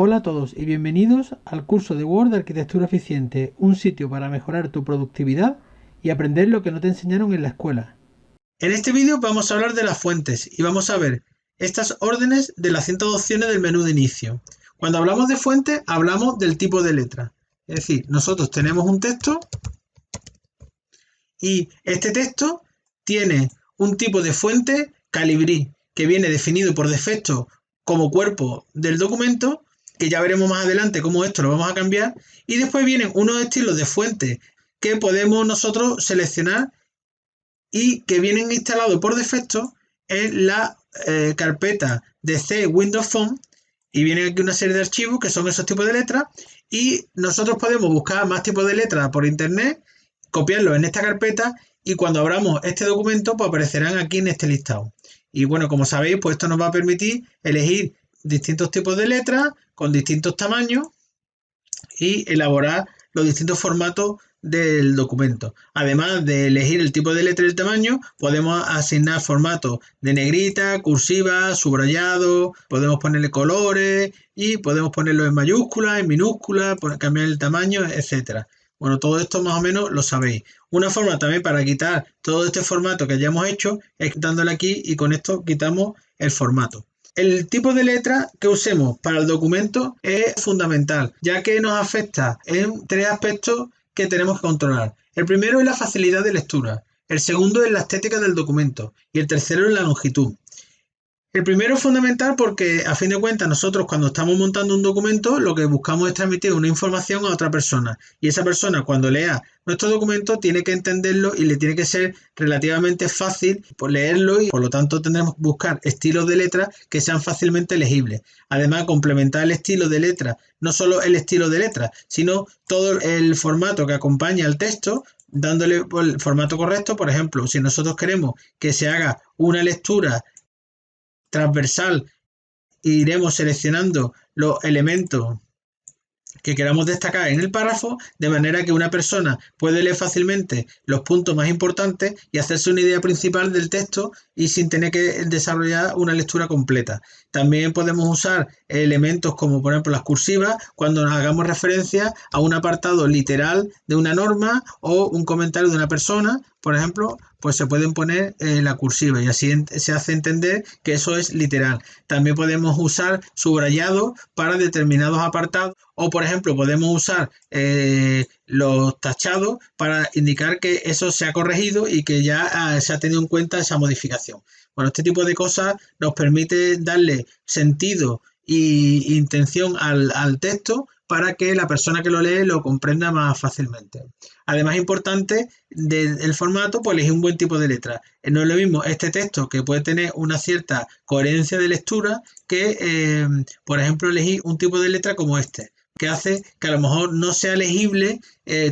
Hola a todos y bienvenidos al curso de Word de Arquitectura Eficiente, un sitio para mejorar tu productividad y aprender lo que no te enseñaron en la escuela. En este vídeo vamos a hablar de las fuentes y vamos a ver estas órdenes de las 102 opciones del menú de inicio. Cuando hablamos de fuente, hablamos del tipo de letra. Es decir, nosotros tenemos un texto y este texto tiene un tipo de fuente Calibri, que viene definido por defecto como cuerpo del documento, que ya veremos más adelante cómo esto lo vamos a cambiar, y después vienen unos estilos de fuente que podemos nosotros seleccionar y que vienen instalados por defecto en la carpeta de C Windows Phone, y vienen aquí una serie de archivos que son esos tipos de letras, y nosotros podemos buscar más tipos de letras por internet, copiarlos en esta carpeta, y cuando abramos este documento pues aparecerán aquí en este listado. Y bueno, como sabéis, pues esto nos va a permitir elegir distintos tipos de letras con distintos tamaños y elaborar los distintos formatos del documento. Además de elegir el tipo de letra y el tamaño, podemos asignar formatos de negrita, cursiva, subrayado, podemos ponerle colores y podemos ponerlo en mayúsculas, en minúsculas, cambiar el tamaño, etcétera. Bueno, todo esto más o menos lo sabéis. Una forma también para quitar todo este formato que hayamos hecho es dándole aquí, y con esto quitamos el formato. El tipo de letra que usemos para el documento es fundamental, ya que nos afecta en tres aspectos que tenemos que controlar. El primero es la facilidad de lectura, el segundo es la estética del documento y el tercero es la longitud. El primero es fundamental porque, a fin de cuentas, nosotros cuando estamos montando un documento lo que buscamos es transmitir una información a otra persona, y esa persona, cuando lea nuestro documento, tiene que entenderlo y le tiene que ser relativamente fácil leerlo, y por lo tanto tendremos que buscar estilos de letra que sean fácilmente legibles. Además, complementar el estilo de letra, no solo el estilo de letra, sino todo el formato que acompaña al texto, dándole el formato correcto. Por ejemplo, si nosotros queremos que se haga una lectura transversal, iremos seleccionando los elementos que queramos destacar en el párrafo, de manera que una persona puede leer fácilmente los puntos más importantes y hacerse una idea principal del texto, y sin tener que desarrollar una lectura completa. También podemos usar elementos como, por ejemplo, las cursivas cuando nos hagamos referencia a un apartado literal de una norma o un comentario de una persona, por ejemplo, pues se pueden poner la cursiva, y así se hace entender que eso es literal. También podemos usar subrayado para determinados apartados, o por ejemplo podemos usar los tachados para indicar que eso se ha corregido y que ya se ha tenido en cuenta esa modificación. Bueno, este tipo de cosas nos permite darle sentido e intención al texto para que la persona que lo lee lo comprenda más fácilmente. Además, importante del formato, pues elegir un buen tipo de letra. No es lo mismo este texto, que puede tener una cierta coherencia de lectura, que, por ejemplo, elegir un tipo de letra como este, que hace que a lo mejor no sea legible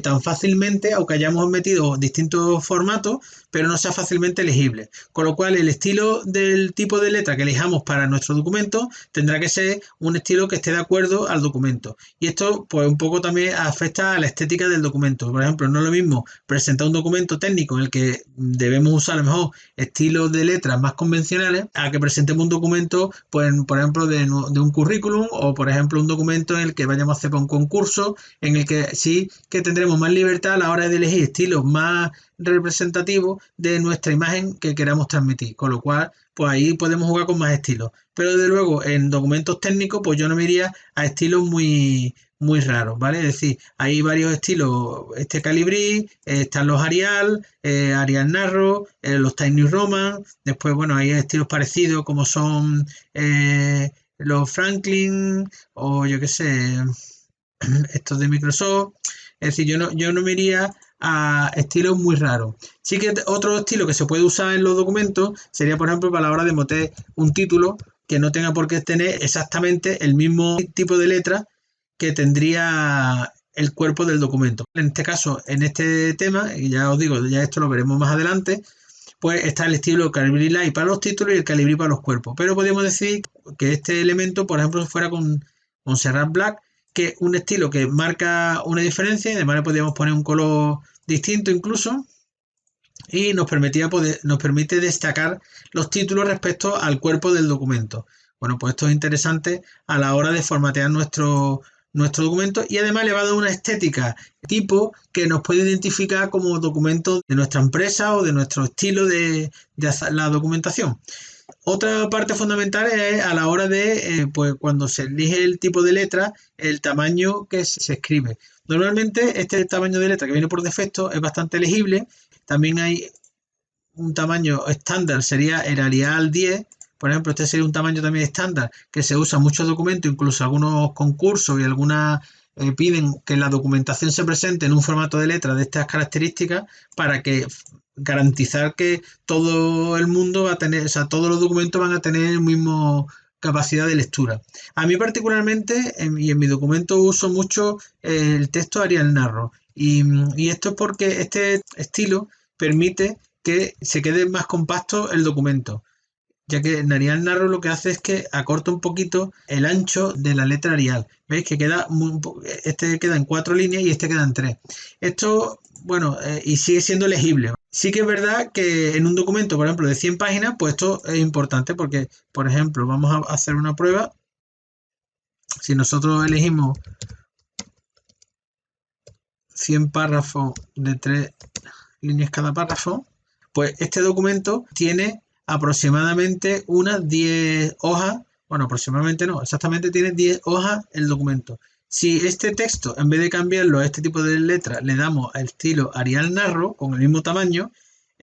tan fácilmente, aunque hayamos metido distintos formatos, pero no sea fácilmente legible. Con lo cual, el estilo del tipo de letra que elijamos para nuestro documento tendrá que ser un estilo que esté de acuerdo al documento. Y esto, pues, un poco también afecta a la estética del documento. Por ejemplo, no es lo mismo presentar un documento técnico en el que debemos usar a lo mejor estilos de letras más convencionales, a que presentemos un documento, pues, por ejemplo, de un currículum, o por ejemplo un documento en el que vayamos a hacer un concurso, en el que sí que tendremos más libertad a la hora de elegir estilos más representativos de nuestra imagen que queramos transmitir, con lo cual pues ahí podemos jugar con más estilos. Pero desde luego en documentos técnicos pues yo no me iría a estilos muy raros, ¿vale? Es decir, hay varios estilos, este Calibri, están los Arial, Arial Narrow, los Tiny Roman. Después, bueno, hay estilos parecidos como son los Franklin, o yo qué sé, estos de Microsoft. Es decir, yo no me iría a estilos muy raros. Sí que otro estilo que se puede usar en los documentos sería, por ejemplo, para la hora de meter un título que no tenga por qué tener exactamente el mismo tipo de letra que tendría el cuerpo del documento. En este caso, en este tema, y ya os digo, ya esto lo veremos más adelante, pues está el estilo Calibri Light para los títulos y el Calibri para los cuerpos. Pero podríamos decir que este elemento, por ejemplo, fuera con Serrat Black, que es un estilo que marca una diferencia, y además le podríamos poner un color distinto incluso, y nos permite destacar los títulos respecto al cuerpo del documento. Bueno, pues esto es interesante a la hora de formatear nuestro documento y además le va a dar una estética tipo que nos puede identificar como documento de nuestra empresa o de nuestro estilo de hacer la documentación. Otra parte fundamental es a la hora de, pues cuando se elige el tipo de letra, el tamaño que se escribe. Normalmente este tamaño de letra que viene por defecto es bastante legible. También hay un tamaño estándar, sería el Arial 10. Por ejemplo, este sería un tamaño también estándar que se usa en muchos documentos, incluso algunos concursos y algunas piden que la documentación se presente en un formato de letra de estas características para que garantizar que todo el mundo va a tener, o sea, todos los documentos van a tener el mismo capacidad de lectura. A mí particularmente, y en mi documento uso mucho el texto Arial Narrow. Y esto es porque este estilo permite que se quede más compacto el documento, ya que en Arial Narrow lo que hace es que acorta un poquito el ancho de la letra Arial. ¿Veis? Que este queda en 4 líneas y este queda en 3. Esto, bueno, y sigue siendo legible. Sí que es verdad que en un documento, por ejemplo, de 100 páginas, pues esto es importante porque, por ejemplo, vamos a hacer una prueba. Si nosotros elegimos 100 párrafos de 3 líneas cada párrafo, pues este documento tiene aproximadamente unas 10 hojas, bueno, aproximadamente no, exactamente tiene 10 hojas el documento. Si este texto, en vez de cambiarlo a este tipo de letra, le damos al estilo Arial Narrow, con el mismo tamaño,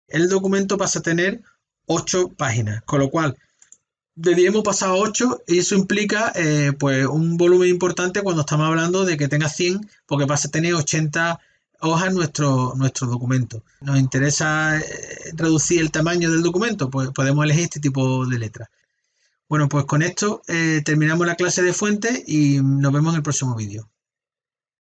el documento pasa a tener 8 páginas, con lo cual de 10 hemos pasado a 8 y eso implica pues un volumen importante cuando estamos hablando de que tenga 100, porque pasa a tener 80 hojas nuestro documento. Nos interesa reducir el tamaño del documento, pues podemos elegir este tipo de letra. Bueno, pues con esto terminamos la clase de fuentes y nos vemos en el próximo vídeo.